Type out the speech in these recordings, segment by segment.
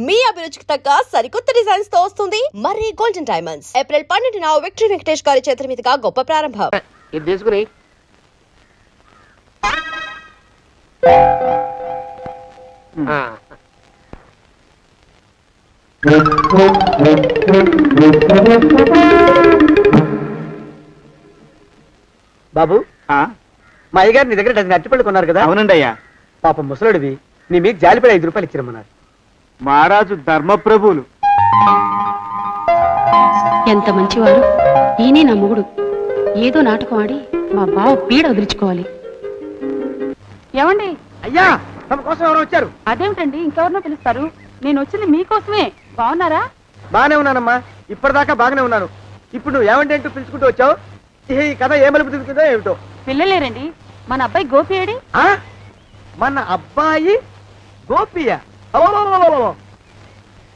మీ అభిరుచికి తగ్గ సరికొత్త డిజైన్స్ తో వస్తుంది మర్రి గోల్డెన్ డైమండ్స్. ఏప్రిల్ 12న విక్టరీ వెంకటేష్ గారి చేతుల మీదుగా గొప్ప ప్రారంభం. ఇది తీసుకుని బాబు మా అయ్యగారు నీ దగ్గర డజన్ అరటిపళ్ళు కొన్నారు కదా? అవునండి అయ్యా. పాపం ముసలుడివి, నీ మీకు జాలిపడి 5 రూపాయలు ఇచ్చిరమ్మన్నారు. మహారాజు ధర్మప్రభువులు. ఎంత మంచివారు. ఈయనే నా మొగుడు. ఏదో నాటకం ఆడి మా బావ పీడ వదిలించుకోవాలి. ఏమండి? అయ్యా, తమ కోసం ఎవరో వచ్చారు. అదేమిటండి, ఇంకెవరినో పిలుస్తారు? నేను వచ్చింది మీకోసమే. బాగున్నారా? బాగానే ఉన్నానమ్మా, ఇప్పటిదాకా బాగానే ఉన్నాను. ఇప్పుడు నువ్వు ఏమంటే అంటూ పిలుచుకుంటూ వచ్చావు. ఈ కథ ఏ మలుపు తిరుగుతుందో ఏమిటో. పిల్లలేరండి. మన అబ్బాయి గోపి ఏడి? మన అబ్బాయి గోపియ?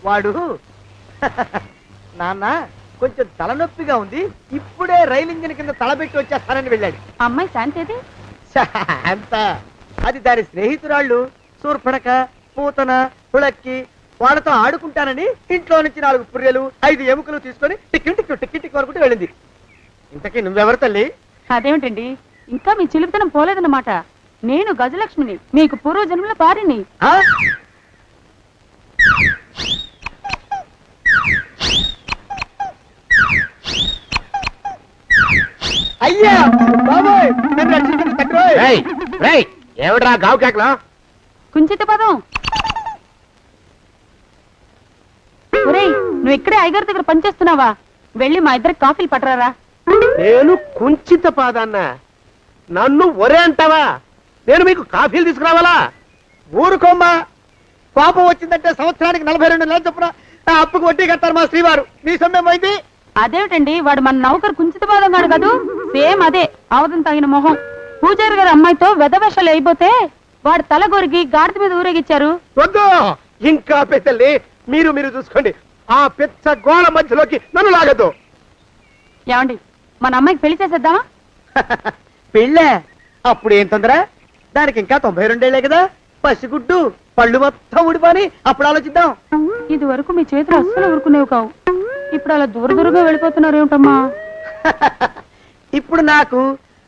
వాడు నాన్న కొంచెం తలనొప్పిగా ఉంది, ఇప్పుడే రైలు ఇంజిన్ కింద తలబెట్టి వచ్చేస్తానని వెళ్ళాడు. అమ్మాయి శాంతి అంత అది దాని స్నేహితురాళ్ళు సూర్పణక, పూతన, పుళక్కి వాళ్ళతో ఆడుకుంటానని ఇంట్లో నుంచి 4 పుర్రెలు 5 ఎముకలు తీసుకొని టిక్కి వరకు వెళ్ళింది. ఇంతకీ నువ్వెవరు తల్లి? అదేమిటండి, ఇంకా మీ చిలుపుతనం పోలేదన్నమాట. నేను గజలక్ష్మిని, మీకు పూర్వజన్మల పారిని. అయ్యా బాబోయ్, నన్ను రక్షించండి తండ్రి. ఏమిట్రా గావు కేకలో? కుంచిత పదం. ఒరేయ్, నువ్వు ఇక్కడే అయ్యగారి దగ్గర పనిచేస్తున్నావా? వెళ్ళి మా ఇద్దరికి కాఫీలు పట్టరారా. నేను కుంచిత పాదాన్న, నన్ను ఒరే అంటావా? నేను మీకు కాఫీలు తీసుకురావాలా? ఊరుకోమ్మా, కోపం వచ్చిందంటే సంవత్సరానికి 42 నెలలు చొప్పున అప్పుకు వడ్డీ కట్టారు మా శ్రీవారు. నీ సొమ్మేం పోయింది? అదేమిటండి, వాడు మన నౌకరు కుంచిత పాదం గాడు కదూ. సేమ్ అదే, అవధం తగిన మొహం. పూజారి గారి అమ్మాయితో వెధవేషాలు అయిపోతే వాడు తల గొరిగి గాడిద మీద ఊరేగిచ్చారు. వద్దు, ఇంకా పెద్దల్ని మీరు చూసుకోండి. ఆ పెద్ద గోళ మధ్యలోకి నన్ను లాగద్దు. ఏమండి, మన అమ్మాయికి పెళ్లి చేసేద్దామా? పెళ్ళే? అప్పుడు ఏం తొందర? దానికి ఇంకా 92 ఏళ్లే కదా. పసిగుడ్డు పళ్ళు మొత్తం ఊడిపోని అప్పుడు ఆలోచిద్దాం. ఇది వరకు మీ చేతులు అస్సలు ఊరుకునేవి కావు. ఇప్పుడు అలా దూరంగా వెళ్ళిపోతున్నారు ఏమిటమ్మా? ఇప్పుడు నాకు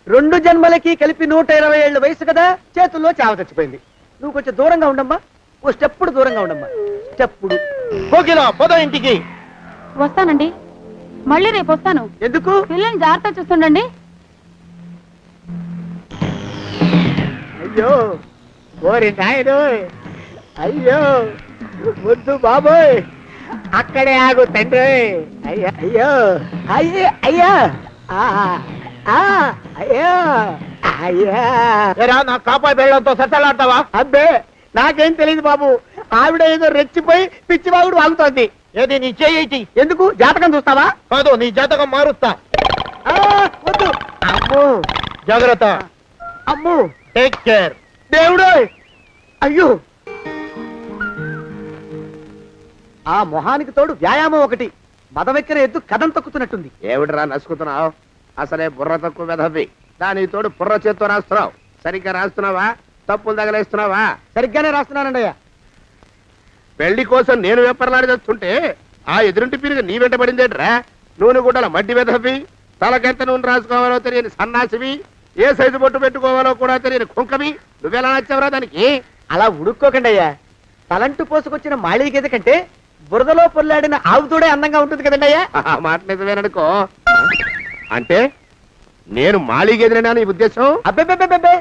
2 జన్మలకి కలిపి 120 ఏళ్ల వయసు కదా, చేతుల్లో చావ చచ్చిపోయింది. నువ్వు కొంచెం దూరంగా ఉండమ్మా, ఓ స్టెప్పుడు దూరంగా ఉండమ్మా. స్టెప్పుడు పోదో ఇంటికి. వస్తానండి, మళ్ళీ రేపు వస్తాను. ఎందుకు? పిల్లల్ని జాగ్రత్త చూస్తుండండి. అయ్యో ఓరి నాయను, అయ్యో వద్దు బాబోయ్, అక్కడే ఆగు తండ్రి. అయ్యా అయ్యో అయ్యో అయ్యా అయ్యో అయ్యా. నా కాపాయి బెళ్ళంతో సత్తలాడతావా? అబ్బే, నాకేం తెలియదు బాబు. ఆవిడ ఏదో రెచ్చిపోయి పిచ్చివాగుడు వాగుతోంది. ఏది నీ చేయి? ఎందుకు? జాతకం చూస్తావా? కాదు, నీ జాతకం మారుస్తా. వద్దు. అమ్మో, జాగ్రత్త. అమ్మో, టేక్ కేర్. దేవుడు. అయ్యో, ఆ మొహానికి తోడు వ్యాయామం ఒకటి. మదవెక్కిన ఎద్దు కథం తొక్కుతున్నట్టుంది. ఏమిటిరా నసుకుతున్నావు? అసలే బుర్ర తక్కువ వెధవి. దానికి తోడు బుర్ర చేత్తో రాస్తున్నావు. సరిగ్గా రాస్తున్నావా? తప్పులు తగలేస్తున్నావా? సరిగ్గానే రాస్తున్నానండి అయ్యా. పెళ్లి కోసం నేను వెప్పర్లాడి చేస్తుంటే ఆ ఎదురింటి పిరిగి నీ వెంట పడిందేట్రా? నూనె గుడ్డల మడ్డి వెధవి, తలకెంత నూనె రాసుకోవాలో తెలియని సన్నాసివి, ఏ సైజు బొట్టు పెట్టుకోవాలో కూడా తెలియని కుంకవి. నువ్వెలా నచ్చావురా దానికి? అలా ఉడుక్కోకండి అయ్యా. తలంటు పోసుకొచ్చిన మాళీ గేదె కంటే బురదలో పొల్లాడిన ఆవు తోడే అందంగా ఉంటుంది కదండి అయ్యా. ఆ మాట నిజమేననుకో. అంటే నేను మాళీగేదినా నీ ఉద్దేశం? అబ్బెబ్బెబ్బెబ్బే,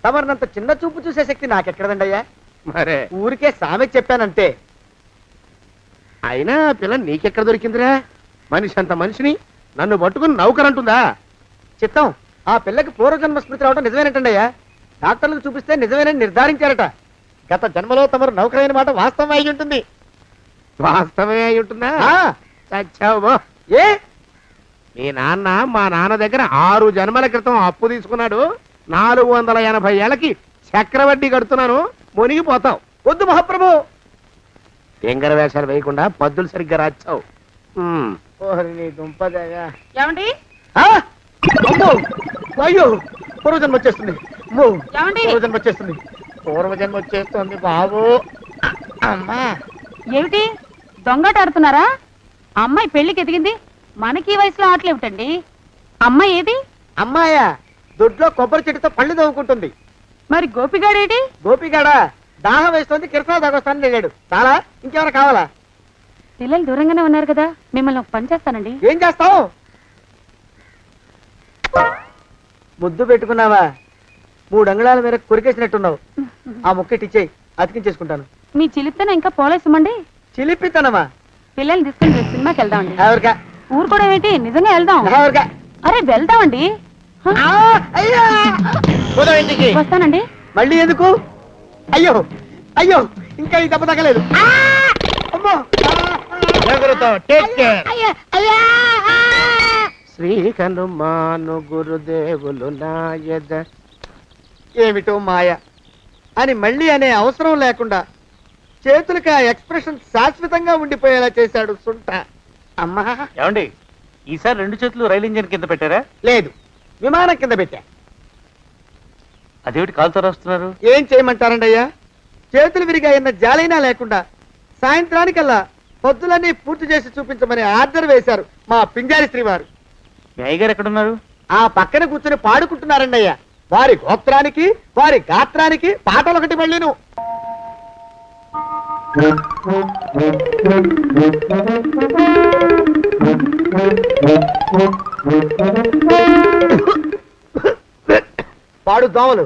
తమరినంత చిన్న చూపు చూసే శక్తి నాకెక్కడదండి అయ్యా. మరే ఊరికే సామె చెప్పానంతే. అయినా పిల్ల నీకెక్కడ దొరికిందిరా? మనిషి అంత మనిషిని నన్ను పట్టుకుని నౌకరంటుందా? చిత్తం, ఆ పిల్లకి పూర్వజన్మ స్మృతి రావడం నిజమేనటండి అయ్యా. డాక్టర్లకు చూపిస్తే నిజమేనని నిర్ధారించారట. గత జన్మలో తమరు నౌకరైన మాట వాస్తవం అయి ఉంటుంది. వాస్తవమే అయి ఉంటుందా? చచ్చావు. ఏ? మీ నాన్న మా నాన్న దగ్గర 6 జన్మల క్రితం అప్పు తీసుకున్నాడు. 480 ఏళ్ళకి చక్రవడ్డీ కడుతున్నాను. మునిగిపోతావు. వద్దు మహాప్రభు. ఎంగర వేషాలు వేయకుండా పద్దులు సరిగ్గా రాచావు. ఏమండి? అయ్యో, పూర్వజన్మ వచ్చేస్తుంది. ఏమండి? పూర్వజన్మ వచ్చేస్తుంది. పూర్వజన్మ వచ్చేస్తుంది బాబు. అమ్మా, ఏమిటి దొంగట ఆడుతున్నారా? అమ్మాయి పెళ్లికి ఎదిగింది, మనకి ఈ వయసులో ఆటలేమిటండి? అమ్మాయి ఏది? అమ్మాయా దొడ్లో కొబ్బరి చెట్టుతో పళ్ళు తవ్వుకుంటుంది. మరి గోపిగాడేటి? గోపిగాడ దాహం వేస్తుంది, కిరసనాలు తాగొస్తానని వెళ్ళాడు. చాలా ఇంకేమైనా కావాలా? పిల్లలు దూరంగానే ఉన్నారు కదా, మిమ్మల్ని ఒక పని చేస్తానండి. ఏం చేస్తావు? ముద్దు పెట్టుకున్నావా? 3 అంగుళాల మేర కొరికేసినట్టున్నావు. ఆ ముక్కటిచ్చేయి, అతికించేసుకుంటాను. మీ చిలిపితనం ఇంకా పోలేసమండి. చిలిపితనమా? పిల్లల్ని తీసుకుని రేపు సినిమాకి వెళ్దామండి. ఎవరికా? ఊరు కూడా ఏంటి, నిజంగా వెళ్దాం. ఎవరికా? అరే వెళ్దామండి. హ, అయ్యా పోదాం ఇంటికి. వస్తానండి. మళ్ళీ ఎందుకు? అయ్యో అయ్యో ఇంకా ఈ దెబ్బ తగ్గలేదు. అమ్మో! శ్రీ హనుమాను గురుదేవులు నాయద. ఏమిటో మాయ అని మళ్ళీ అనే అవసరం లేకుండా చేతులకి ఆ ఎక్స్ప్రెషన్ శాశ్వతంగా ఉండిపోయేలా చేశాడు సుంట. అమ్మా ఏమండి, ఈసారి 2 చేతులు రైలు ఇంజిన్ కింద పెట్టారా? లేదు, విమానం కింద పెట్టా. అదేమిటి కాలుతో రాస్తున్నారు? ఏం చేయమంటారండి అయ్యా? చేతులు విరిగాయన్న జాలైనా లేకుండా సాయంత్రానికల్లా పొద్దులన్నీ పూర్తి చేసి చూపించమని ఆర్డర్ వేశారు మా పింజారి శ్రీ వారు. మీ అయ్యగారు ఎక్కడున్నారు? ఆ పక్కన కూర్చొని పాడుకుంటున్నారండి అయ్యా. వారి గోత్రానికి వారి గాత్రానికి పాటలు ఒకటి మళ్ళీను. పాడు దోమలు.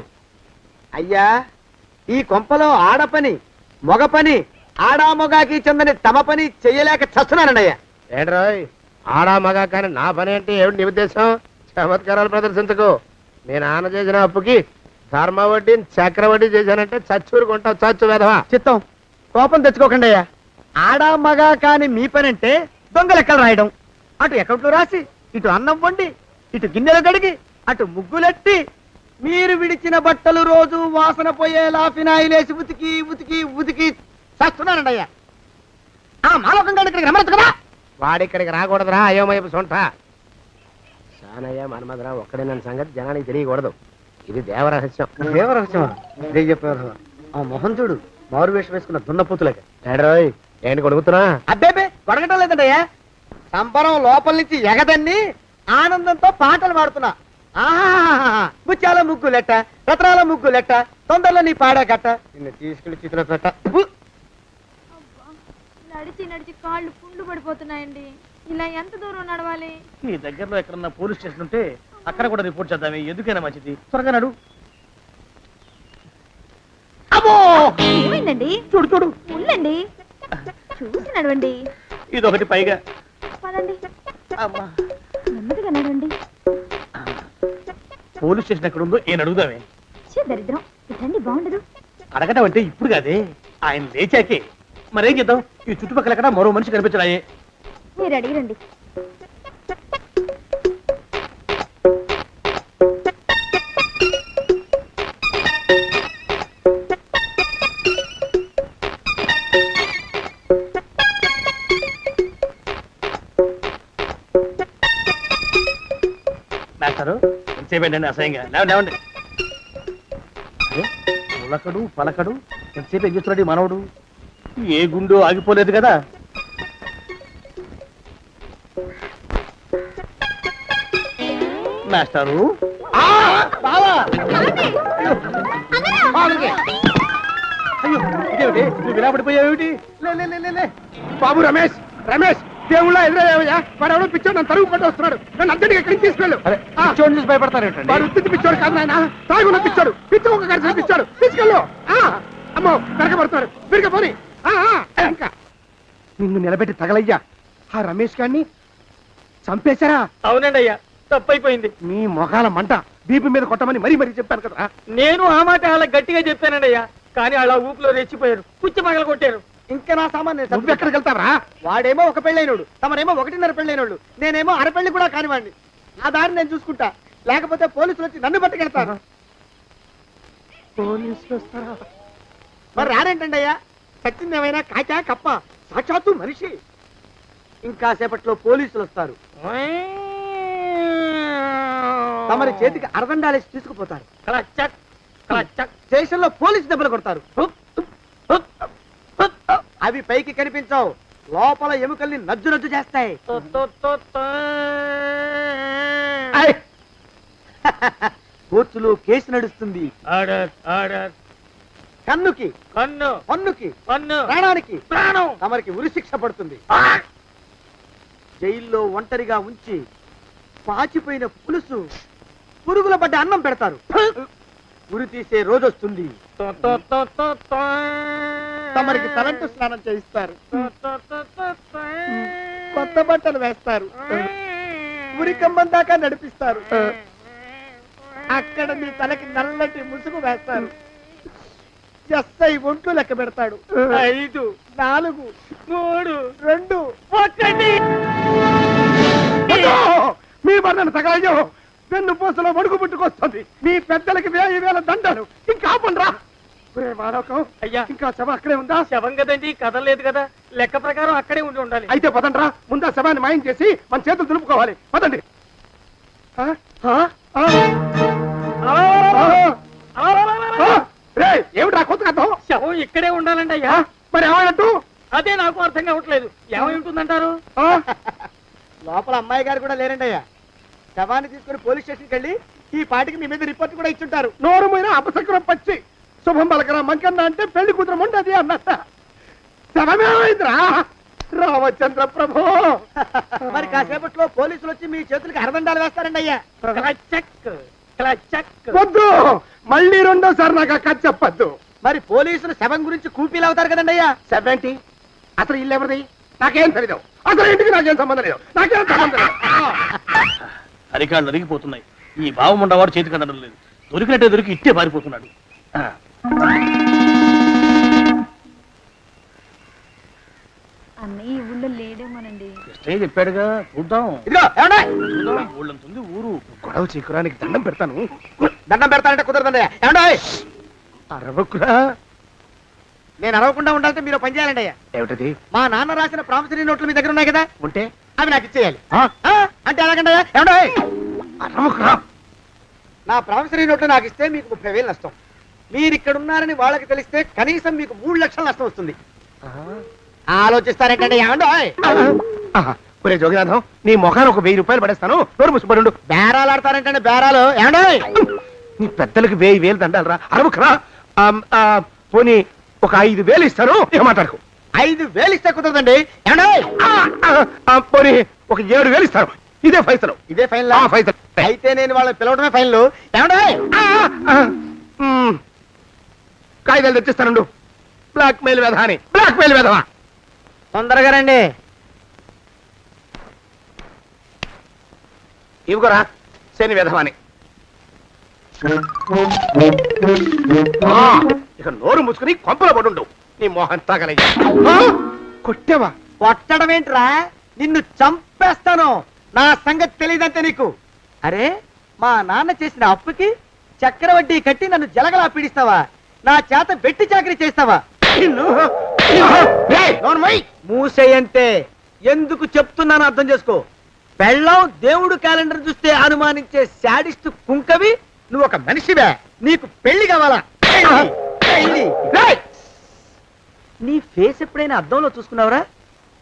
అయ్యా ఈ కొంపలో ఆడపని మొగ పని ఆడా మొగాకి చెందని తమ పని చెయ్యలేక చస్తున్నానండి అయ్యా. ఏంట్రాయ్ ఆడా మగా కానీ నా పని అంటే ఏమిటి నీ ఉద్దేశం? చమత్కారాలు ప్రదర్శించకు. మీ నాన్న చేసిన అప్పుకి ధర్మ వడ్డీ చక్ర వడ్డీ చేశానంటే చచ్చూరు కొంటావు, చచ్చు వెధవా. చిత్తం కోపం తెచ్చుకోకండి అయ్యా. ఆడా మగా కాని మీ పని అంటే దొంగ లెక్కలు రాయడం, అటు అకౌంట్లో రాసి ఇటు అన్నం వండి ఇటు గిన్నెలు కడిగి అటు ముగ్గులెట్టి మీరు విడిచిన బట్టలు రోజు వాసన పోయేలా ఫినాయిలేసి ఉతికి ఉతికి ఉతికి చస్తున్నానండి అయ్యా. ఆ మాలోకం గడి ఇక్కడికి రమ్మచ్చు కదా. వాడిక్కడికి రాకూడదురా అయోమయపు సొంట. సానయ్య మన్మధరా ఒక్కడే నన్ను సంగతి జనానికి తెలియకూడదు. ఇది దేవరహస్యం. దేవరహస్యమా? చెప్పారు. ఆ మొహం చూడు, మారు వేషం వేసుకున్న దున్నపోతులకి. ఏడ్రోయ్ ఏంటి కొడుకుతున్నా? అబ్బేబే కొడగటం లేదండి అయ్యా. సంబరం లోపల నుంచి ఎగదన్ని ఆనందంతో పాటలు పాడుతున్నా. ఆహా ముత్యాల ముగ్గు లెట్ట, రత్నాల ముగ్గు లెట్ట, తొందరలో నీ పాడా కట్ట, నిన్ను తీసుకెళ్లి చిత్ర పెట్ట. నడిచి నడిచి కాళ్ళు పుండ్లు పడిపోతున్నాయండి. ఇలా ఎంత దూరం నడవాలి? ఈ దగ్గరలో ఎక్కడన్నా పోలీస్ స్టేషన్ ఉంటే అక్కడ కూడా రిపోర్ట్ చేద్దామే, ఎందుకైనా మంచిది. త్వరగా నడు. అమ్మో ఏమైందండి? చూడు చూడు. ఉండండి, చూసి నడవండి. ఇదొకటి పైగా. పదండి, అమ్మా, నెమ్మదిగా నడవండి. పోలీస్ స్టేషన్ ఎక్కడ ఉందో ఏం అడుగుదామే. ఛీ, దరిద్రం. ఇటండి బాగుండదు. అడగటం అంటే ఇప్పుడు కాదే, ఆయన లేచాకే. మరేం చేద్దాం, ఈ చుట్టుపక్కల ఎక్కడ మరో మనిషి కనిపించడాయే. మీరు అడిగిరండి. మాస్టారు ఎంతసేపేంటండి అసహ్యంగా? లేవండి లేవండి. అరే పులకడు పలకడు, ఎంతసేపు ఏం చేస్తున్నాడు ఈ మనవడు? ఏ గుండు ఆగిపోలేదు కదా. మాస్టారు అయ్యో ఇదేమిటి, నువ్వు ఇలా పడిపోయావేమిటి? లే లే లే, లే లే. బాబు రమేష్, రమేష్ దేవుళ్ళ ఎదురయ్యా. వాడు ఎవడో పిచ్చోడు నన్ను తరుగు కొట్టి వస్తున్నాడు. నన్ను అద్దెడికి ఎక్కడికి తీసుకెళ్ళు. అరే చూసి భయపడతారేంటండి? వాడు ఉత్తి పిచ్చోడు కాదు నాయన, తాగున్న పిచ్చాడు, పిచ్చి ఒక కలిసి పిచ్చాడు. తీసుకెళ్ళు. అమ్మో వెనకబడుతున్నాడు, విరిగపోని. ఇంకా నిన్ను నిలబెట్టి తగలయ్యా. ఆ రమేష్ గారిని చంపేశారా? అవునండి అయ్యా, తప్పైపోయింది. మీ మొఖాల మంట బీపీ మీద కొట్టమని మరీ మరీ చెప్పాను కదా. నేను ఆ మాట అలా గట్టిగా చెప్పానండి అయ్యా, కానీ అలా ఊపిలో రెచ్చిపోయారు, పుచ్చి పగల కొట్టారు. ఇంకా నా సామాన్ నువ్వు ఎక్కడికి వెళ్తావరా? వాడేమో ఒక పెళ్ళైనోడు, తమరేమో 1.5 పెళ్ళైనోళ్ళు, నేనేమో అరపెళ్ళి కూడా కానివ్వండి. ఆ దారి నేను చూసుకుంటా, లేకపోతే పోలీసులు వచ్చి నన్ను పట్టుకెళ్తారు. పోలీసులు వస్తారా? మరి రారేంటండి అయ్యా, సచ్చింది ఏమైనా కాచా కప్ప, సాక్షాత్తు మనిషి. ఇంకా సేపట్లో పోలీసులు వస్తారు, తమరి చేతికి అరదండాలేసి తీసుకుపోతారు. స్టేషన్ లో పోలీసు దెబ్బలు కొడతారు. అవి పైకి కనిపించవు, లోపల ఎముకల్ని నజ్జు నజ్జు చేస్తాయి. కోర్టులో కేసు నడుస్తుంది. కన్నుకి కన్ను పన్నుకి పన్ను ప్రాణానికి ప్రాణం తమరికి ఉరిశిక్ష పడుతుంది. జైల్లో ఒంటరిగా ఉంచి పాచిపోయిన పులుసు, పురుగుల పడ్డ అన్నం పెడతారు. ఉరి తీసే రోజు వస్తుంది. తమరికి తలంటు స్నానం చేయిస్తారు, కొత్త బట్టలు వేస్తారు, ఉరికంబం దాకా నడిపిస్తారు. అక్కడ మీ తలకి నల్లటి ముసుగు వేస్తారు. ఎస్ఐ ఒంట్లు లెక్క పెడతాడు. 5 4 3 2 1. మీ వర్ణన సగాయో వెన్ను పూసలో వణుకు పుట్టుకొస్తుంది. మీ పెద్దలకి 1000 దండాలు. ఇంకా ఆపండ్రా. అయ్యా ఇంకా శవం అక్కడే ఉందా? శవం కదండి, కదలేదు కదా, లెక్క ప్రకారం అక్కడే ఉండి ఉండాలి. అయితే పదండ్రా, ముందా శవాన్ని మాయం చేసి మన చేతులు దులుపుకోవాలి. పదండి. ఏమిట్రా కొత్త కథ? శవం ఇక్కడే ఉండాలండి అయ్యా. మరి ఏమైనట్టు? అదే నాకు అర్థం కావట్లేదు. ఏమై ఉంటుందంటారు? లోపల అమ్మాయి గారు కూడా లేరండి అయ్యా. శవాన్ని తీసుకుని పోలీస్ స్టేషన్కి వెళ్ళి ఈ పాటికి మీ మీద రిపోర్ట్ కూడా ఇచ్చుంటారు. నోరు మీద అపశకునం పచ్చి శుభం పలకరా మంకన్న అంటే పెళ్లి కూతురం ఉండదు అన్నట్ట. శవమేమైందిరా రామచంద్ర ప్రభు? మరి కాసేపట్లో పోలీసులు వచ్చి మీ చేతులకి అరదండాలు వేస్తారండి అయ్యా. వద్దు, మళ్ళీ రెండోసారి నాకు ఆ కథ చెప్పద్దు. మరి పోలీసులు శవం గురించి కూపీలు అవుతారు కదండి అయ్యా. సెవెంటీ అసలు ఇల్లు ఎవరిది? నాకేం తెలీదు. అసలు ఇంటికి నాకేం సంబంధం లేదు. నాకేం సంబంధం లేదు. అరికాళ్ళు అరిగిపోతున్నాయి. ఈ బావముండవాడు చేతికి అందడం లేదు. దొరికినట్టే దొరికి ఇట్టే పారిపోతున్నాడు. అన్నయ్య ఈ ఊళ్ళో లేడేమోనండి. కృష్ణయ్య చెప్పాడుగా, చూద్దాం. ఇదిగో ఏమండి? ఊళ్ళంతుంది ఊరు. గొడవ చీకురానికి దండం పెడతాను. దండం పెడతానంటే కుదరదండి అయ్యా. ఏమండి? అరవకురా. నేను అరవకుండా ఉండాలంటే మీరు పని చేయాలండి అయ్యా. ఏమిటది? మా నాన్న రాసిన ప్రామిసరీ నోట్లు మీ దగ్గర ఉన్నాయి కదా, ఉంటే అవి నాకు ఇచ్చేయాలి. అంటే ఎలాగండి అయ్యా? ఏమండి? అరవకురా. నా ప్రామిసరీ నోట్లు నాకు ఇస్తే మీకు 30,000 నష్టం. మీరు ఇక్కడ ఉన్నారని వాళ్ళకి తెలిస్తే కనీసం మీకు 3 లక్షల నష్టం వస్తుంది. ఆలోచిస్తారేంటండి? ఏమండి? ఒరే జోగినాథం, నీ మొఖాన్ని ఒక 1000 రూపాయలు పడేస్తాను. నోరు ముసుపడు. బేరాలు ఆడతారేంటండి? బేరాలు ఏమండి? నీ పెద్దలకి 1000 దండాలరా. అరవకురా. పోనీ ఒక 5,000 ఇస్తాను. ఏమాటాడుకో. 5,000 ఇస్తే కుదరదండి. ఏమండి? పోనీ ఒక 7,000 ఇస్తాను. ఇదే ఫైసలు. ఇదే ఫైన్ ఫైసలు. అయితే నేను వాళ్ళని పిలవడమే ఫైన్లు. ఏమండి? కాగితాలు తెచ్చిస్తానుండు. బ్లాక్ మెయిల్ వెధవాని. బ్లాక్ మెయిల్ వెధవా. తొందరగా రండి. ఇవిగోరా శని వెధవాని. ఇక నోరు ముసుకుని కొంపలో పడుండు. నీ మోహన్ తాగలయ్యా. కొట్టావా? కొట్టడం ఏంట్రా? నిన్ను చంపేస్తాను. నా సంగతి తెలియదంటే నీకు. అరే, మా నాన్న చేసిన అప్పుకి చక్రవడ్డీ కట్టి నన్ను జలగలా పీడిస్తావా? నా చేత వెట్టి చాకరీ చేస్తావా? మూసేయంటే ఎందుకు చెప్తున్నాను అర్థం చేసుకో. పెళ్ళం దేవుడు క్యాలెండర్ చూస్తే అనుమానించే శాడిస్ట్ కుంకవి నువ్వు ఒక మనిషివే. నీకు పెళ్లి కావాలా? పెళ్లి. నీ ఫేస్ ఎప్పుడైనా అద్దంలో చూసుకున్నావురా?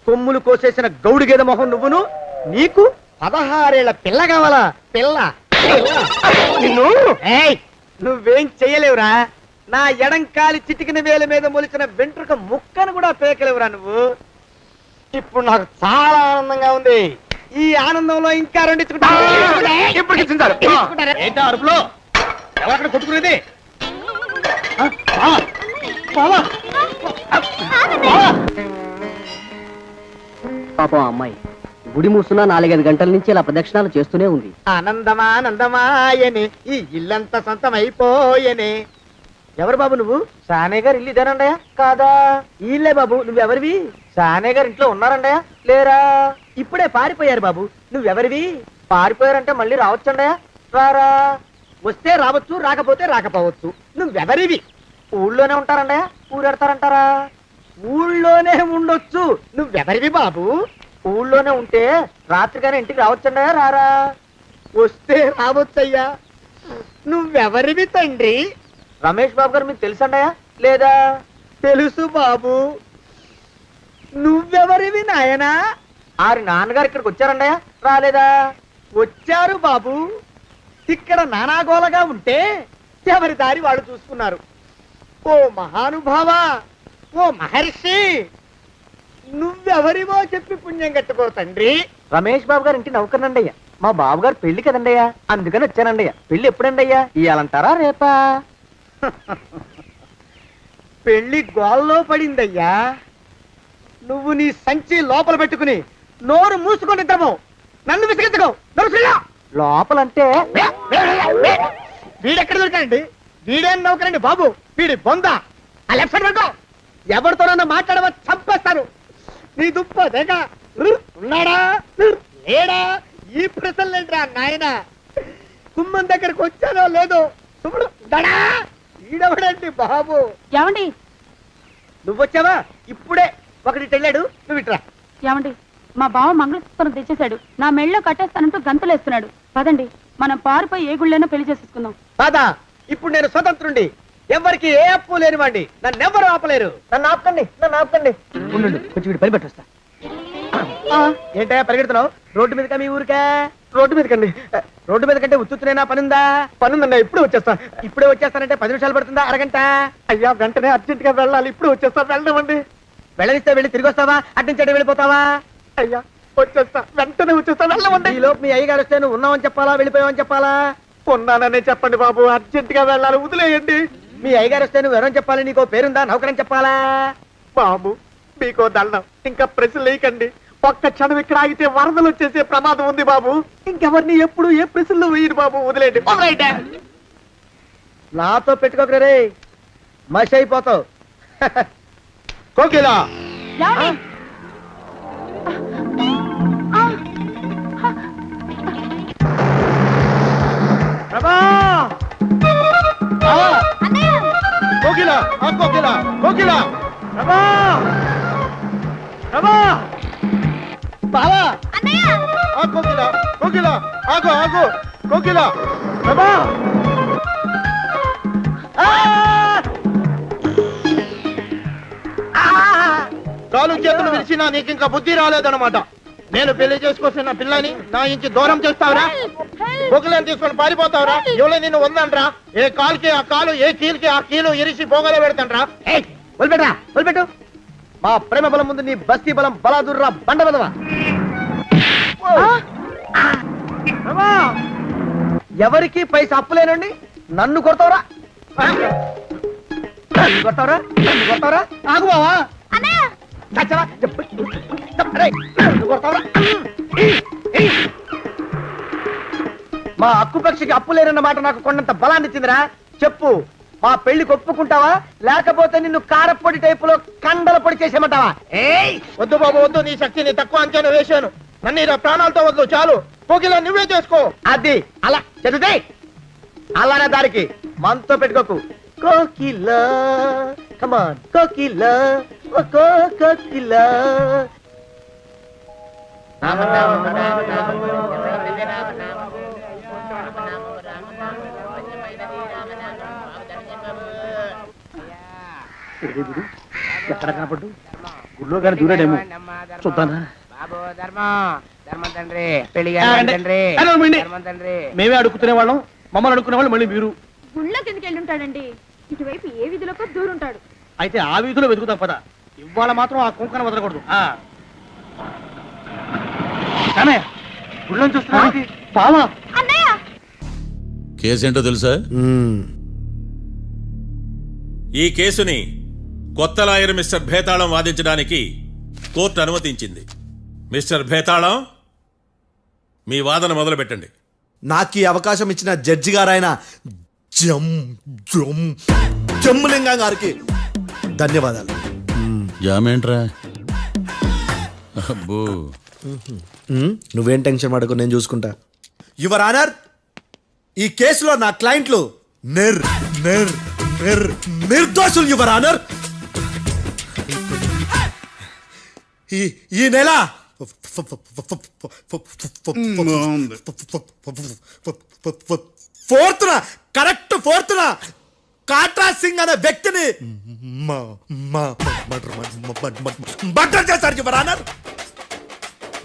కొమ్ములు కోసేసిన గౌడు గేదె మొహం నువ్వును. నీకు 16 ఏళ్ల పిల్ల కావాలా? పిల్ల. నిన్ను నువ్వేం చెయ్యలేవురా. నా ఎడంకాలి చిటికిన వేల మీద మొలిచిన వెంట్రుక ముక్కను కూడా పేకలేవురా నువ్వు. ఇప్పుడు నాకు చాలా ఆనందంగా ఉంది. ఈ ఆనందంలో ఇంకా ఏంటా అరుపులో? ఎవరక్కడ కొట్టుకునేది? పాపం అమ్మాయి గుడి మూసున్న 4-5 గంటల నుంచి ఇలా ప్రదక్షిణాలు చేస్తూనే ఉంది. ఆనందమానందమాయని ఈ ఇల్లంతా సొంతం అయిపోయనే. ఎవరు బాబు నువ్వు? సానే గారు ఇల్లు ఇదేనండయా? కాదా? ఇల్లే బాబు. నువ్వెవరివి? సానే గారు ఇంట్లో ఉన్నారండయా? లేరా? ఇప్పుడే పారిపోయారు బాబు. నువ్వెవరివి? పారిపోయారంటే మళ్ళీ రావచ్చండయా? రారా. వస్తే రావచ్చు, రాకపోతే రాకపోవచ్చు. నువ్వెవరివి? ఊళ్ళోనే ఉంటారండయా? ఊరెడతారంటారా? ఊళ్ళోనే ఉండొచ్చు. నువ్వెవరివి బాబు? ఊళ్ళోనే ఉంటే రాత్రిగానే ఇంటికి రావచ్చండయా? రారా. వస్తే రావచ్చయ్యా. నువ్వెవరివి తండ్రి? రమేష్ బాబు గారు మీకు తెలుసండయా? లేదా? తెలుసు బాబు. నువ్వెవరివి నాయనా? ఆరి నాన్నగారు ఇక్కడికి వచ్చారండయ్యా? రాలేదా? వచ్చారు బాబు. ఇక్కడ నానాగోలగా ఉంటే ఎవరి దారి వాళ్ళు చూసుకున్నారు. ఓ మహానుభావ, ఓ మహర్షి, నువ్వెవరివో చెప్పి పుణ్యం కట్టుకో తండ్రి. రమేష్ బాబు గారు ఇంటి నౌకర్నండయ్యా. మా బాబు గారు పెళ్లి కదండయ్యా, అందుకని వచ్చానండయ్యా. పెళ్లి ఎప్పుడండయ్యా? ఇయ్యాలంటారా రేపా? పెళ్లి గోల్లో పడిందయ్యా. నువ్వు నీ సంచి లోపల పెట్టుకుని నోరు మూసుకొని నిద్రపో. నన్ను విసిగించుకో. లోపలంటే వీడెక్కడ దొరికాడండి? వీడేం నౌకరండి బాబు, వీడి బొంద. ఆ లెఫ్ట్ సైడ్ పడుకో. ఎవరితోనన్నా మాట్లాడవా చంపేస్తాను. నీ దుప్ప దేక ఉన్నాడా లేడా? ఈ ప్రశ్నలేంట్రా నాయన. కుమ్మం దగ్గరకు వచ్చానో లేదో చూడు. దడా ఈడవడండి బాబు. ఏమండి నువ్వొచ్చావా? ఇప్పుడే ఒకటి వెళ్ళాడు. నువ్వు ఇట్రా. ఏమండి మా బావ మంగళసూత్రం తెచ్చేశాడు. నా మెళ్ళో కట్టేస్తానంటూ గంతులేస్తున్నాడు. పదండి మనం పారిపోయి ఏ గుళ్ళైనా పెళ్లి చేసేసుకుందాం. కాదా? ఇప్పుడు నేను స్వతంత్రుండి, ఎవరికి ఏ అప్పు లేనివాడిని. నన్ను ఎవరు ఆపలేరు. నన్ను ఆపకండి, నన్ను ఆపకండి. ఉండు, కొంచెం వీడి పని పెట్టొస్తా. ఏంటయ్యా పరిగెడుతున్నావు? రోడ్డు మీదకా మీ ఊరికా? రోడ్డు మీదకండి. రోడ్డు మీద కంటే ఉత్తునేనా? పనుందా? పనుందన్నా. ఇప్పుడే వచ్చేస్తా. ఇప్పుడే వచ్చేస్తానంటే 10 నిమిషాలు పడుతుందా? అరగంట? అయ్యా వెంటనే అర్జెంట్ గా వెళ్ళాలి. ఇప్పుడు వచ్చేస్తా. వెళ్ళమండి. వెళ్ళనిస్తే వెళ్ళి తిరిగి వస్తావా? అడ్డించండి వెళ్ళిపోతావా? అయ్యా వచ్చేస్తా, వెంటనే వచ్చేస్తా. వెళ్ళమండి. ఈ లోపు మీ అయ్యగారు వస్తే నువ్వు ఉన్నావని చెప్పాలా, వెళ్ళిపోయావని చెప్పాలా? ఉన్నాననే చెప్పండి బాబు, అర్జెంట్ గా వెళ్ళాలి. వదిలేయండి. మీ అయ్యగారు వస్తే నువ్వు ఎవరని చెప్పాలి? నీకో పేరుందా? నౌకరని చెప్పాలా? బాబు మీకో దండం, ఇంకా ప్రశ్నలు వేయకండి. ఒక్క క్షణం ఇక్కడ ఆగితే వరదలు వచ్చేసే ప్రమాదం ఉంది బాబు. ఇంకెవరిని ఎప్పుడు ఏ ప్రశ్నలు వేయరు బాబు. వదిలేండి. నాతో పెట్టుకోకరే రే, మషి అయిపోతావు. కోకిలా ఏమండి? ప్రభా! కోకిలా కోకిలా కోకిలా ప్రభా! ప్రభా! బావా! కోకిలా కోకిలా ఆగు ఆగు కోకిలా. ప్రభా! ఆ! కాలు చేతులు విరిచినా నీకు ఇంకా బుద్ధి రాలేదన్నమాట. నేను పెళ్లి చేసుకొస్తున్న పిల్లని నా ఇంటి దూరం చేస్తావురా? బొగ్గులను తీసుకొని పారిపోతావురా? ఎవరో నిన్ను ఉందంట్రా? ఏ కాలుకి ఆ కాలు, ఏ కీలుకి ఆ కీలు ఇరిచి బొగలో పెడతాంట్రా? వదిలిపెట్టరా, వదిలిపెట్టు. మా ప్రేమ బలం ముందు నీ బస్తీ బలం బలాదుర్రా బండ బలవా. ఎవరికి పైసా అప్పులేనండి నన్ను కొడతావురా? కొడతావురా? కొడతావురా? ఆగు బావా. చచ్చరా? కొడతావురా? మా అక్కుపక్షికి అప్పు లేరన్న మాట నాకు కొండంత బలాన్ని ఇచ్చిందిరా. చెప్పు, మా పెళ్లికి ఒప్పుకుంటావా, లేకపోతే నిన్ను కారపొడి టైపులో కండల పొడి చేసేమంటావా? వద్దు బాబు వద్దు, నీ శక్తిని తక్కువ అంచనా వేశాను. నన్ను ఇలా ప్రాణాలతో వద్దు, చాలు. కోకిలా నువ్వే చేసుకో. అది అలా చదివితే అలానే దారికి మనతో పెట్టుకోకు. కోకిలా కమాన్ కోకిలా, ఓ కోకిలా. ఎక్కడ కనపడ్డు? గుళ్ళో కానీ దూరాడేమో, చూద్దానా? మేమే అడుగుతునే వాళ్ళం, మమ్మల్ని అడుక్కునే వాళ్ళు మళ్ళీ మీరు. గుళ్ళకి ఎందుకు వెళ్ళి ఉంటాడండి? ఇటువైపు ఏ వీధిలోకి దూరుంటాడు. అయితే ఆ వీధిలో వెతుకుతాం పద. ఇవాళ మాత్రం ఆ కుంకన వదలకూడదు. గుళ్ళని చూస్తున్నా పావా. కేసేంటో తెలుసా? ఈ కేసుని కొత్త లాయర్ మిస్టర్ భేతాళం వాదించడానికి కోర్టు అనుమతించింది. మిస్టర్ భేతాళం, మీ వాదన మొదలు పెట్టండి. నాకు ఈ అవకాశం ఇచ్చిన జడ్జి గారైన జమ్ములింగం గారికి ధన్యవాదాలు. జామేంట్రా? అబ్బో, నువ్వేం టెన్షన్ పడకు, నేను చూసుకుంటా. యువర్ ఆనర్, ఈ కేసులో నా క్లయింట్లు నిర్దోషులు యువర్ ఆనర్. ఈ నెల 4th correct 4th Katra Singh అనే వ్యక్తిని మర్డర్ చేశారు యువర్ ఆనర్.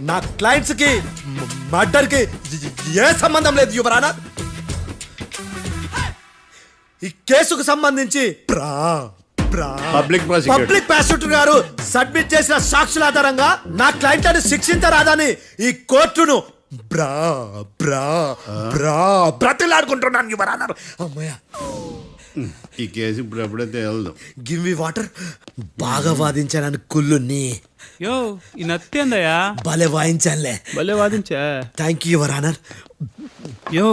నా క్లయింట్స్ కి మర్డర్ కి ఏ సంబంధం లేదు యువర్ ఆనర్. ఈ కేసుకు సంబంధించి పబ్లిక్ పబ్లిక్ ప్రాసిక్యూటర్ గారు సబ్మిట్ చేసిన సాక్షుల ఆధారంగా నా క్లయింట్లను శిక్షించరాదని ఈ కోర్టును బ్రతిలాడుకుంటున్నాను యువర్ ఆనర్. అమ్మయ్య, ఈ కేసు ఇప్పుడు ఎప్పుడైతే వెళ్దాం. Give me water. బాగా వాదించానని కుళ్ళుని యో ఈ నత్తేందయ్యా భలే వాయించానులే. భలే వాదించా. Thank you your honour. యో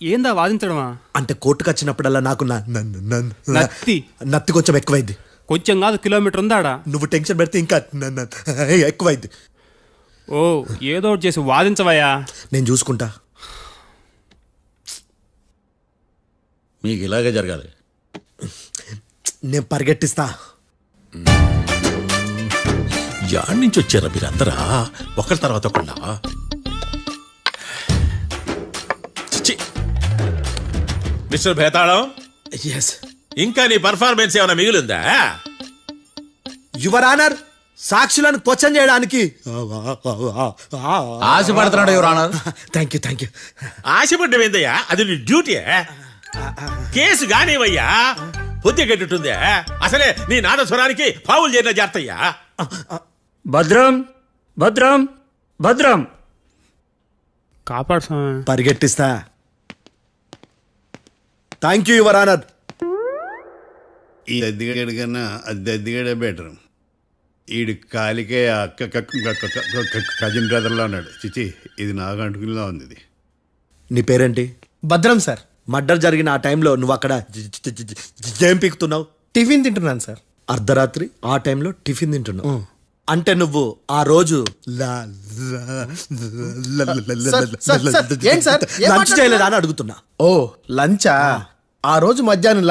ఏందా వాదించడమా? అంటే కోర్టుకు వచ్చినప్పుడల్లా నాకు నత్తి నత్తి కొంచెం ఎక్కువైంది. కొంచెం కాదు కిలోమీటర్ ఉందాడా. నువ్వు టెన్షన్ పెడితే ఇంకా ఎక్కువైంది. ఓ ఏదో ఒకటి చేసి వాదించవయ్యా. నేను చూసుకుంటా. మీకు ఇలాగే జరగాలి. నేను పరిగెట్టిస్తా. యాడ్ నుంచి వచ్చారా మీరందరా ఒకరి తర్వాత ఒకళ్ళ? మిస్టర్ భేతాళం, ఎస్ ఇంకా నీ పర్ఫార్మెన్స్ ఏమైనా మిగిలిందా? యువర్ ఆనర్, సాక్షులను క్వశ్చన్ చేయడానికి ఆశపడుతున్నాడు యువర్ ఆనర్. Thank you. ఆశపడ్డం ఏందయ్యా, అది నీ డ్యూటీ. కేసు గానివయ్యా, పొద్దు గట్టుందే. అసలే నీ నాదస్వరానికి పావులు చేరిన జాగ్రత్తయ్యా. భద్రం భద్రం భద్రం కాపాడు స్వామి. పరిగెట్టిస్తా. Thank you your honour. ఈ దద్దిగడ కన్నా అది దద్దిగడే బెటర్. ఈడు కాలికే కజిన్ బ్రదర్లో ఉన్నాడు. చిచి, ఇది నాకు అంటుకునిలా ఉంది. ఇది నీ పేరేంటి? భద్రం సార్. మర్డర్ జరిగిన ఆ టైంలో నువ్వు అక్కడ ఏం పీకుతున్నావు? టిఫిన్ తింటున్నాను సార్. అర్ధరాత్రి ఆ టైంలో టిఫిన్ తింటున్నావు అంటే నువ్వు ఆ రోజు లంచ్ చేయలేదా అని అడుగుతున్నా. ఓ లంచా? ఆ రోజు మధ్యాహ్నం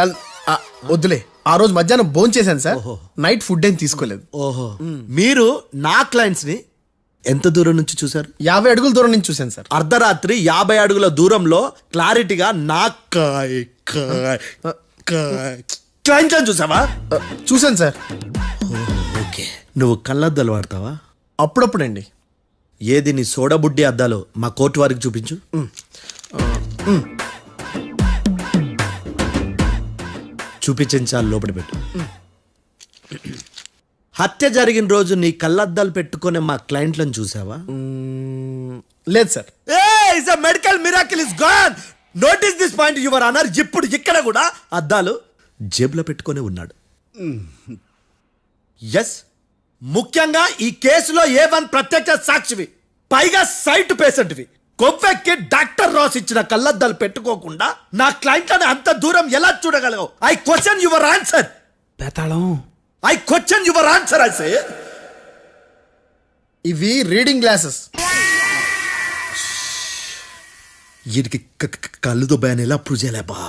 వద్దులే, ఆ రోజు మధ్యాహ్నం భోజనం చేశాను సార్. నైట్ ఫుడ్ ఏం తీసుకోలేదు. ఓహో, మీరు నా క్లయింట్స్ ని ఎంత దూరం నుంచి చూసారు? 50 అడుగుల దూరం నుంచి చూశాను సార్. అర్ధరాత్రి 50 అడుగుల దూరంలో క్లారిటీగా నా క్లయింట్స్ చూసావా? చూశాను సార్. ఓకే, నువ్వు కళ్ళద్దాలు వాడతావా? అప్పుడప్పుడండి. ఏది నీ సోడబుడ్డి అద్దాలు మా కోర్టు వారికి చూపించు. చూపించాలి, లోపల పెట్టు. హత్య జరిగిన రోజు నీ కళ్ళద్దాలు పెట్టుకునే మా క్లయింట్లను చూసావా? లేదు sir. Medical miracle is gone. Notice this point your honour. ఇప్పుడు ఇక్కడ కూడా అద్దాలు జేబులో పెట్టుకొని ఉన్నాడు. ఎస్, ముఖ్యంగా ఈ కేసులో A1 ప్రత్యక్ష సాక్షివి, పైగా సైట్ పేషెంట్వి. కొవ్వెక్కి డాక్టర్ రాస్ ఇచ్చిన కళ్ళద్దాలు పెట్టుకోకుండా నా క్లయింట్లను అంత దూరం ఎలా చూడగలవు? I question your answer. బేతాళం, I question your answer. I say ఇవి రీడింగ్ గ్లాసెస్. వీడికి కళ్ళు దుబ్బాయని ఎలా ప్రూవ్ చేయలేబా?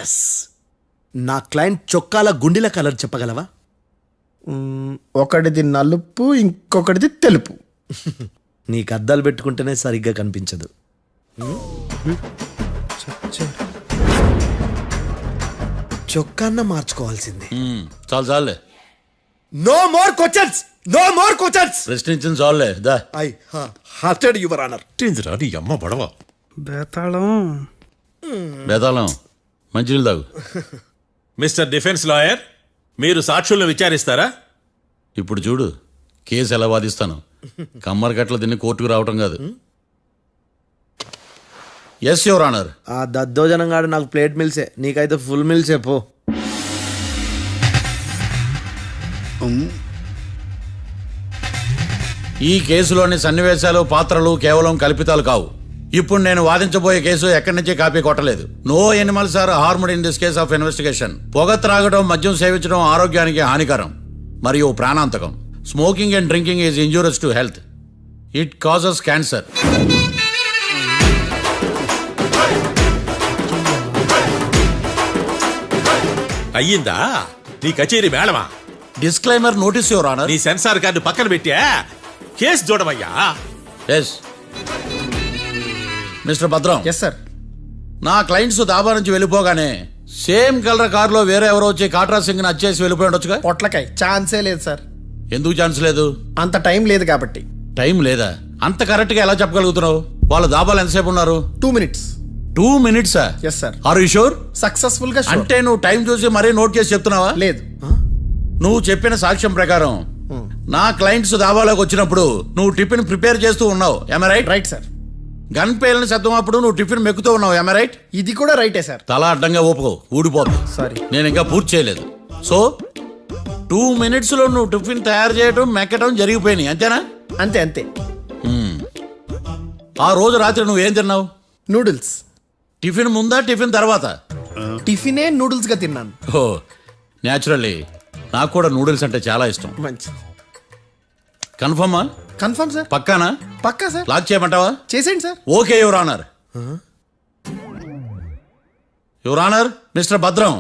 ఎస్, నా క్లయింట్ చొక్కాల గుండెల కలర్ చెప్పగలవా? ఒకటిది నలుపు, ఇంకొకటిది తెలుపు. నీకు అద్దాలు పెట్టుకుంటేనే సరిగ్గా కనిపించదు. చొక్కాన్న మార్చుకోవాల్సింది. చాలు చాలులే, no more questions, no more questions. ప్రశ్నించింది చాలులే. That I hearted your honour. నీ అమ్మ పడవ. బేతాళం బేతాళం, మంచినీళ్ళు తాగు. మిస్టర్ డిఫెన్స్ లాయర్, మీరు సాక్షులను విచారిస్తారా? ఇప్పుడు చూడు కేసు ఎలా వాదిస్తాను. కమ్మరి కట్ల తిని కోర్టుకు రావటం కాదు. Yes your honour. ఆ దద్దోజనం గాడు నాకు ప్లేట్ మిల్సే, నీకైతే ఫుల్ మిల్సే. పో. ఈ కేసులోని సన్నివేశాలు, పాత్రలు కేవలం కల్పితాలు కావు. ఇప్పుడు నేను వాదించబోయే కేసు ఎక్కడి నుంచి కాపీ కొట్టలేదు. No animals are harmed in this case of investigation. పొగ త్రాగడం, మద్యం సేవించడం ఆరోగ్యానికి హానికరం మరియు ప్రాణాంతకం. Smoking and drinking is injurious to health. It causes cancer. అయ్యిందా నీ కచేరీ మేడమా? Disclaimer notice your honour. నీ సెన్సార్ కార్డు పక్కన పెట్టా కేసు చూడమయ్యా. Yes mister Bhadram. Yes sir. నా క్లయింట్స్ దాబా నుంచి వెళ్ళిపోగానే సేమ్ కలర్ కారులో వేరే ఎవరో వచ్చి కాట్రా సింగ్ ని వచ్చేసి వెళ్ళిపోయి ఉండొచ్చుగా. పొట్లకాయ ఛాన్సే లేదు సార్. ఎందుకు ఛాన్స్ లేదు? అంత టైం లేదు కాబట్టి. టైం లేదా? అంత కరెక్ట్ గా ఎలా చెప్పగలుగుతున్నావు? వాళ్ళు దాబాలు ఎంతసేపు ఉన్నారు? 2 minutes. 2 minutes? Yes sir. Are you sure? Successful గా sure. అంటే నువ్వు టైం చూసి మరీ నోట్ చేసి చెప్తున్నావా? లేదు. నువ్వు చెప్పిన సాక్ష్యం ప్రకారం నా క్లయింట్స్ దాబాలోకి వచ్చినప్పుడు నువ్వు టిఫిన్ ప్రిపేర్ చేస్తూ ఉన్నావు. ఎమ రైట్? Right sir. గన్ పేలిన శబ్దం అప్పుడు నువ్వు టిఫిన్ మెక్కుతూ ఉన్నావు. ఎమ రైట్? ఇది కూడా రైటే సార్. తల అడ్డంగా ఊపుకో, ఊడిపోతుంది. సారీ. నేను ఇంకా పూర్తి చేయలేదు. సో 2 minutes లో నువ్వు టిఫిన్ తయారు చేయడం మెక్కడం జరిగిపోయినాయి, అంతేనా? అంతే అంతే. ఆ రోజు రాత్రి నువ్వేం తిన్నావు? నూడిల్స్. టిఫిన్ ముందా టిఫిన్ తర్వాత? టిఫినే నూడిల్స్ గా తిన్నాను. ఓ న్యాచురల్లీ నాకు కూడా నూడిల్స్ అంటే చాలా ఇష్టం. మంచి. కన్ఫర్మా? Confirm sir. పక్కానా? పక్కా సార్. లాక్ చేయమంటావా? చేసేయండి sir. Okay your honour. Your honour, mister Bhadram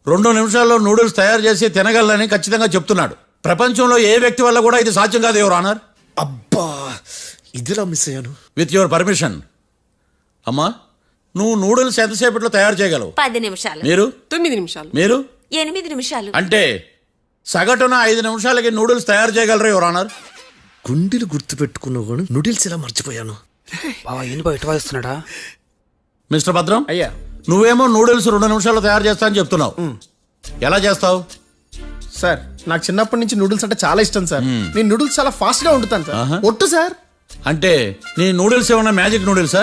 2 నిమిషాల్లో నూడిల్స్ తయారు చేసి తినగలని ఖచ్చితంగా చెప్తున్నాడు. ప్రపంచంలో ఏ వ్యక్తి వల్ల కూడా ఇది సాధ్యం కాదు యువర్ ఆనర్. అబ్బా, ఇదిలా మిస్ అయ్యాను. With your permission. అమ్మా, నువ్వు నూడిల్స్ ఎంతసేపట్లో తయారు చేయగలవు? 10 నిమిషాలు. మీరు? 9 నిమిషాలు. మీరు? 8 నిమిషాలు. అంటే సగటున 5 నిమిషాలకి నూడిల్స్ తయారు చేయగలరు యువర్ ఆనర్. గుండెలు గుర్తు పెట్టుకున్నావు కానీ నూడిల్స్ ఇలా మర్చిపోయాను. బావా ఏంటి బావ ఇటు వాయిస్తున్నాడా? మిస్టర్ భద్రం, అయ్యా, నువ్వేమో నూడిల్స్ 2 నిమిషాల్లో తయారు చేస్తా అని చెప్తున్నావు. ఎలా చేస్తావు? సార్ నాకు చిన్నప్పటి నుంచి నూడిల్స్ అంటే చాలా ఇష్టం సార్. నేను నూడిల్స్ చాలా ఫాస్ట్ గా వండుతాను సార్. ఒట్టు సార్. అంటే నీ నూడిల్స్ ఏమన్నా మ్యాజిక్ నూడిల్సా?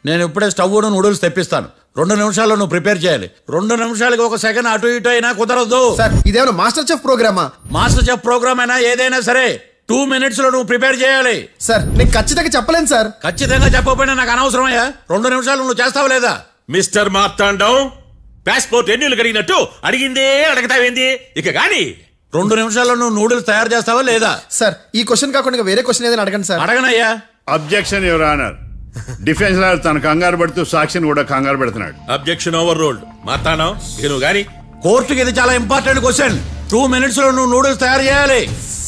నేను ఇప్పుడే స్టవ్ నూడిల్స్ తెప్పిస్తాను. 2 నిమిషాల్లో నువ్వు ప్రిపేర్ చేయాలి. 2 నిమిషాలకి 1 సెకండ్ అటు ఇటు అయినా కుదరదు. సార్ ఇదేమన్నా మాస్టర్ చెఫ్ ప్రోగ్రామా? మాస్టర్ చెఫ్ ప్రోగ్రామ్ అయినా ఏదైనా సరే 2 minutes లో నువ్వు ప్రిపేర్ చేయాలి. సార్ నేను ఖచ్చితంగా చెప్పలేను సార్. ఖచ్చితంగా చెప్పకపోయినా నాకు అనవసరమయ్యా. 2 నిమిషాలు నువ్వు చేస్తావా లేదా? మిస్టర్ మార్తాండం, పాస్పోర్ట్ ఎన్నిలు కడిగినట్టు అడిగిందే అడగతావేంది? ఇక గాని 2 నిమిషాల్లో నువ్వు నూడిల్స్ తయారు చేస్తావా లేదా? సార్ ఈ క్వశ్చన్ కాకుండా ఇంకా వేరే క్వశ్చన్ ఏదైనా అడగండి సార్. అడగనయ్యా. Objection your honour. Defence lawyer తన కంగారు పడుతూ సాక్షిని కూడా కంగారు పెడుతున్నాడు. Objection over ruled. మార్తాండం, ఇక నువ్వు గాని. కోర్టుకి ఇది చాలా ఇంపార్టెంట్ క్వశ్చన్. 2 minutes లో నువ్వు నూడిల్స్ తయారు చేయాలి.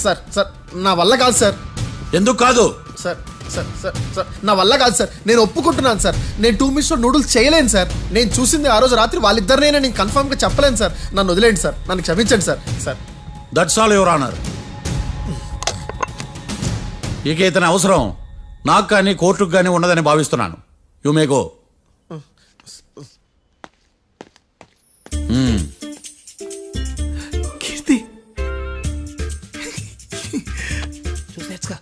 సార్ సార్ నా వల్ల కాదు సార్. ఎందుకు కాదు? సార్ సార్ సార్ సార్ నా వల్ల కాదు సార్. నేను ఒప్పుకుంటున్నాను సార్. నేను 2 minutes లో నూడిల్స్ చేయలేను సార్. నేను చూసింది ఆ రోజు రాత్రి వాళ్ళిద్దరినైనా నేను కన్ఫర్మ్ గా చెప్పలేను సార్. నన్ను వదిలేండి సార్. నన్ను క్షమించండి sir. Sir that's all your honour. ఇక ఇతని అవసరం నాకు కానీ కోర్టుకు కానీ ఉండదని భావిస్తున్నాను. You may go. కీర్తి చూసి నేర్చుకో.